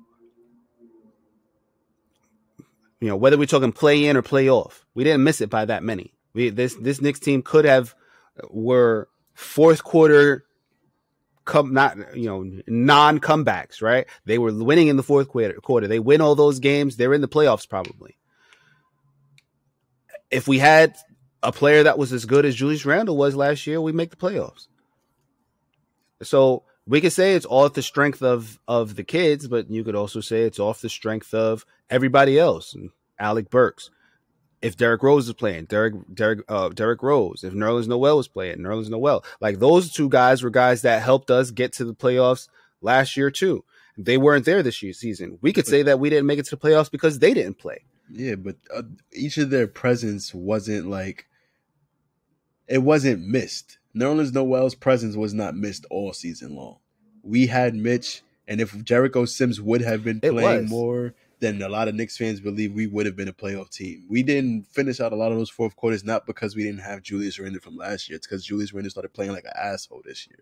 whether we're talking play in or play off, we didn't miss it by that many. This Knicks team could have were fourth quarter non-comebacks, right? They were winning in the fourth quarter. They win all those games. They're in the playoffs probably. If we had a player that was as good as Julius Randle was last year, we make the playoffs. So we could say it's all off the strength of the kids, but you could also say it's off the strength of everybody else. Alec Burks. If Derrick Rose is playing, Derrick Rose. If Nerlens Noel was playing, Nerlens Noel. Like, those two guys were guys that helped us get to the playoffs last year too. They weren't there this season. We could say that we didn't make it to the playoffs because they didn't play. Yeah, but each of their presence wasn't it wasn't missed. Nerlens Noel's presence was not missed all season long. We had Mitch, and if Jericho Sims would have been playing more, then a lot of Knicks fans believe we would have been a playoff team. We didn't finish out a lot of those fourth quarters, not because we didn't have Julius Randle from last year. It's because Julius Randle started playing like an asshole this year.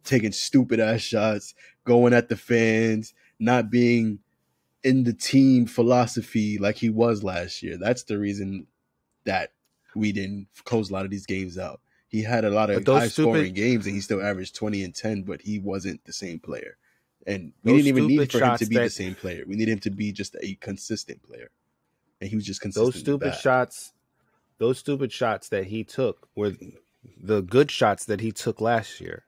taking stupid ass shots, going at the fans, not being in the team philosophy like he was last year. That's the reason that we didn't close a lot of these games out. He had a lot But of high scoring games and he still averaged 20 and 10, but he wasn't the same player. And we didn't even need for him to be the same player. We needed him to be just a consistent player. And he was just consistent. Those stupid shots that he took were the good shots that he took last year,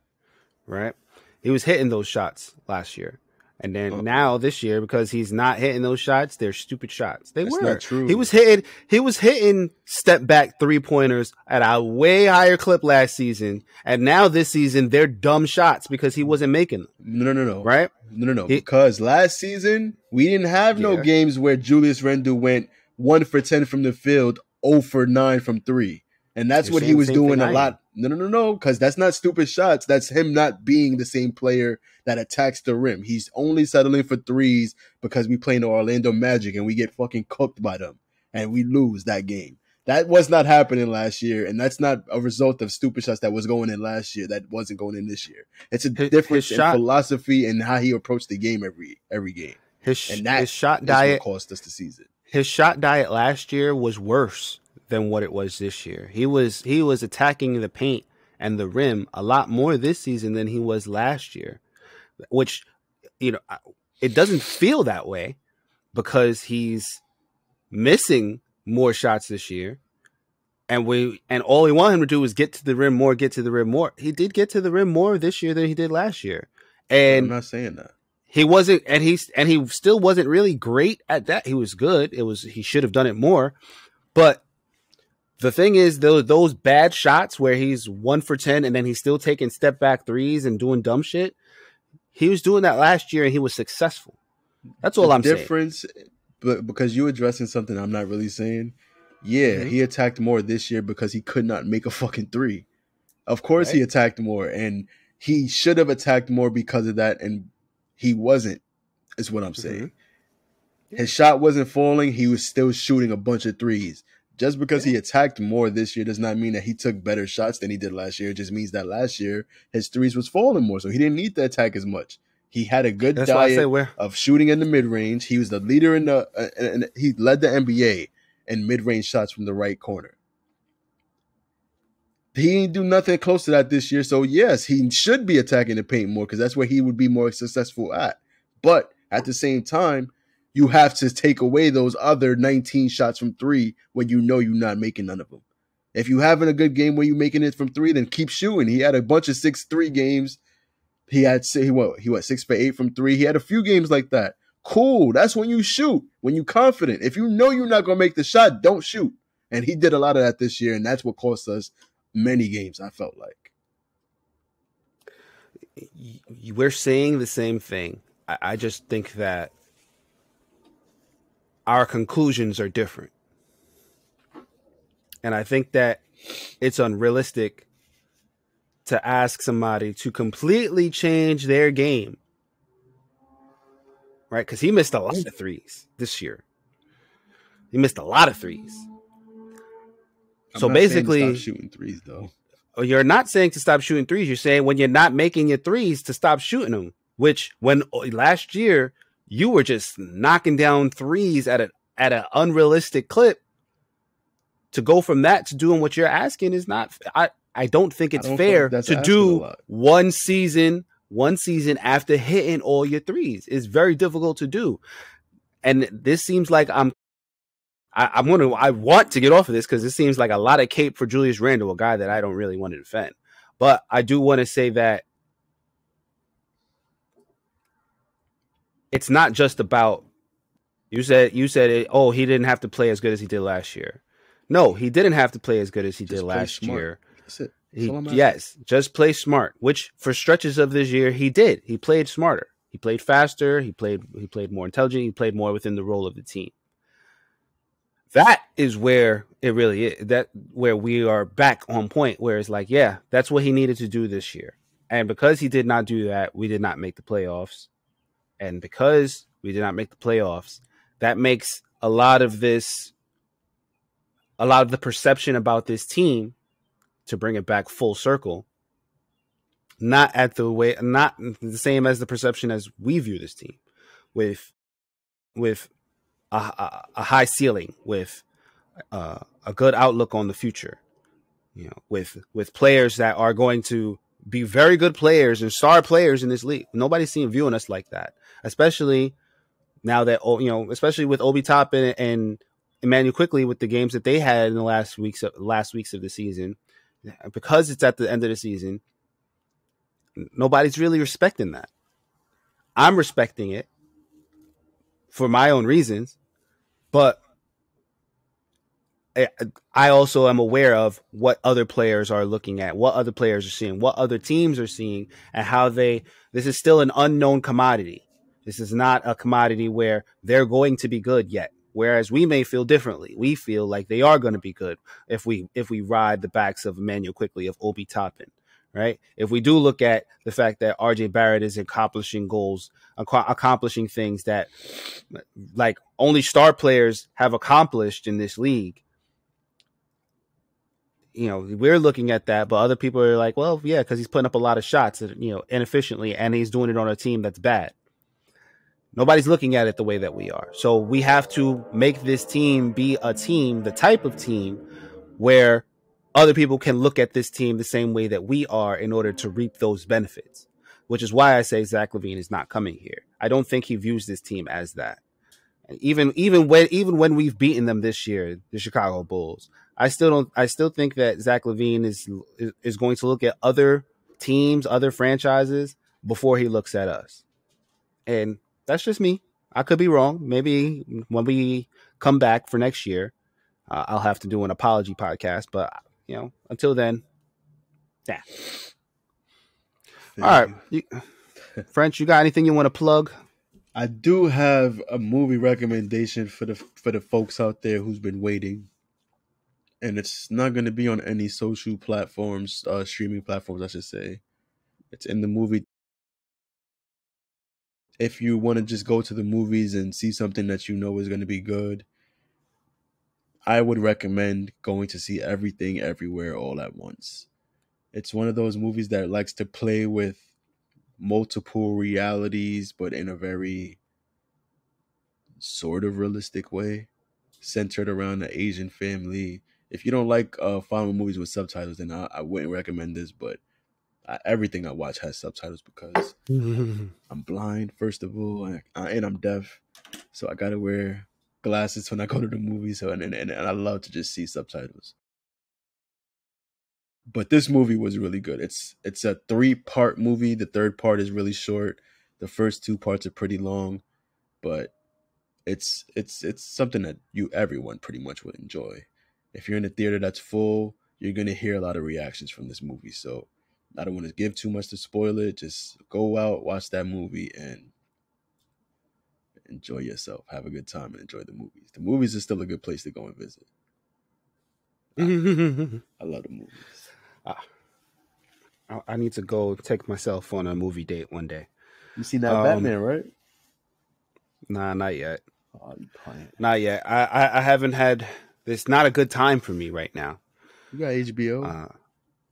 right? He was hitting those shots last year. And then now this year, because he's not hitting those shots, they're stupid shots. That's not true. He was hitting step back 3-pointers at a way higher clip last season. And now this season, they're dumb shots because he wasn't making them. No. Right? No. Because last season, we didn't have no games where Julius Randle went 1 for 10 from the field, 0 for 9 from 3. And that's what he was doing a lot. No, because that's not stupid shots. That's him not being the same player that attacks the rim. He's only settling for threes because we play in the Orlando Magic and we get fucking cooked by them and we lose that game. That was not happening last year, and that's not a result of stupid shots that was going in last year that wasn't going in this year. It's a difference in philosophy and how he approached the game every game. His shot diet cost us the season. His shot diet last year was worse than what it was this year. He was attacking the paint and the rim a lot more this season than he was last year, which, it doesn't feel that way because he's missing more shots this year. And all we want him to do is get to the rim more. He did get to the rim more this year than he did last year. And I'm not saying that. He wasn't, and he still wasn't really great at that. He was good. He should have done it more. But the thing is, those bad shots where he's 1 for 10 and then he's still taking step back threes and doing dumb shit, he was doing that last year and he was successful. That's all I'm saying. Difference, but because you're addressing something I'm not really saying. Yeah, he attacked more this year because he could not make a fucking three. Of course he attacked more, and he should have attacked more because of that, and he wasn't, is what I'm saying. His shot wasn't falling. He was still shooting a bunch of threes. Just because he attacked more this year does not mean that he took better shots than he did last year. It just means that last year his threes was falling more, so he didn't need to attack as much. He had a good diet of shooting in the mid-range. He was the leader and he led the NBA in mid-range shots from the right corner. He didn't do nothing close to that this year, so yes, he should be attacking the paint more because that's where he would be more successful at. But at the same time, you have to take away those other 19 shots from three when you know you're not making none of them. If you're having a good game where you're making it from three, then keep shooting. He had a bunch of 6-3 games. He went 6 for 8 from three. He had a few games like that. Cool. That's when you shoot, when you're confident. If you know you're not going to make the shot, don't shoot. And he did a lot of that this year, and that's what cost us many games, I felt like. We're saying the same thing. I just think that our conclusions are different. And I think that it's unrealistic to ask somebody to completely change their game. Right? Because he missed a lot of threes this year. He missed a lot of threes. So basically, stop shooting threes, though. You're not saying to stop shooting threes. You're saying when you're not making your threes to stop shooting them, which when last year you were just knocking down threes at an unrealistic clip. To go from that to doing what you're asking is not. I don't think it's fair to do one season after hitting all your threes. It's very difficult to do, and this seems like I want to get off of this because it seems like a lot of cape for Julius Randle, a guy that I don't really want to defend. But I do want to say that it's not just about you said it, oh, he didn't have to play as good as he did last year. No, he didn't have to play as good as he did last year. That's it. Yes, just play smart, which for stretches of this year he did. He played smarter. He played faster. He played more intelligent. He played more within the role of the team. That is where it really is. That where we are back on point, where it's like, yeah, that's what he needed to do this year. And because he did not do that, we did not make the playoffs. And because we did not make the playoffs, that makes a lot of the perception about this team, to bring it back full circle, not the same as the perception as we view this team, with a high ceiling, with a good outlook on the future, with players that are going to be very good players and star players in this league. Nobody's viewing us like that, especially now that, especially with Obi Toppin and Emmanuel Quickly, with the games that they had in the last weeks of the season, because it's at the end of the season. Nobody's really respecting that. I'm respecting it for my own reasons, but I also am aware of what other players are looking at, what other players are seeing, what other teams are seeing, and how this is still an unknown commodity. This is not a commodity where they're going to be good yet. Whereas we may feel differently. We feel like they are going to be good if we ride the backs of Emmanuel Quickly, of Obi Toppin, right? If we do look at the fact that RJ Barrett is accomplishing goals, accomplishing things that like only star players have accomplished in this league, we're looking at that, but other people are like, well, yeah, because he's putting up a lot of shots, inefficiently, and he's doing it on a team that's bad. Nobody's looking at it the way that we are. So we have to make this team be a team, the type of team where other people can look at this team the same way that we are in order to reap those benefits, which is why I say Zach LaVine is not coming here. I don't think he views this team as that. Even when we've beaten them this year, the Chicago Bulls, I still think that Zach LaVine is going to look at other teams, other franchises before he looks at us. And that's just me. I could be wrong. Maybe when we come back for next year, I'll have to do an apology podcast. But, until then, yeah. All right. French, you got anything you want to plug? I do have a movie recommendation for the folks out there who's been waiting. And it's not going to be on any social platforms, streaming platforms, I should say. It's in the movie. If you want to just go to the movies and see something that you know is going to be good, I would recommend going to see Everything Everywhere All at Once. It's one of those movies that likes to play with multiple realities, but in a very sort of realistic way, centered around an Asian family. If you don't like following movies with subtitles, then I wouldn't recommend this, but everything I watch has subtitles because I'm blind, first of all, and I'm deaf, so I gotta wear glasses when I go to the movies. So and I love to just see subtitles. But this movie was really good. It's a 3-part movie. The third part is really short. The first 2 parts are pretty long, but it's something that everyone pretty much would enjoy. If you're in a theater that's full, you're gonna hear a lot of reactions from this movie. So I don't want to give too much to spoil it. Just go out, watch that movie, and enjoy yourself. Have a good time and enjoy the movies. The movies are still a good place to go and visit. I love the movies. I need to go take myself on a movie date one day. You seen that Batman, right? Nah, not yet. Oh, you playing? Not yet. I haven't had. It's not a good time for me right now. You got HBO?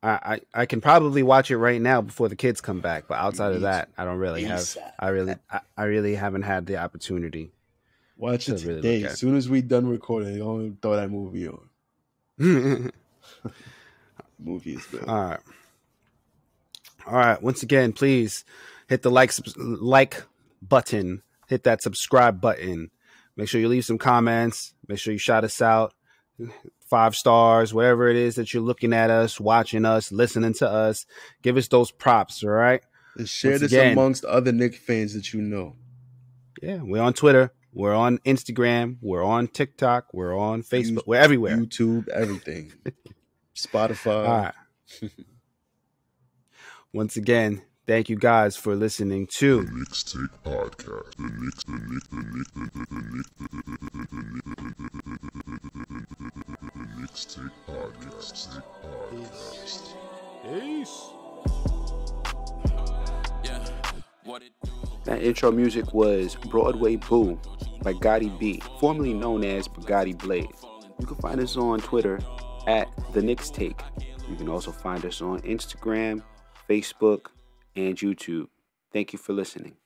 I can probably watch it right now before the kids come back, but outside of that, I don't really have. I really haven't had the opportunity. Watch it today. As soon as we done recording, you're gonna throw that movie on. Movie is good. All right. Once again, please hit the like button. Hit that subscribe button. Make sure you leave some comments. Make sure you shout us out. 5 stars, whatever it is that you're looking at us, watching us, listening to us. Give us those props, all right? And share this amongst other Knicks fans that you know. Yeah, we're on Twitter. We're on Instagram. We're on TikTok. We're on Facebook. We're everywhere. YouTube, everything. Spotify. All right. Once again, thank you guys for listening to The Knicks Take Podcast. The Knicks Take Podcast. Peace. That intro music was Broadway Boo by Gotti B, formerly known as Bugatti Blade. You can find us on Twitter at The Knicks Take. You can also find us on Instagram, Facebook, and YouTube. Thank you for listening.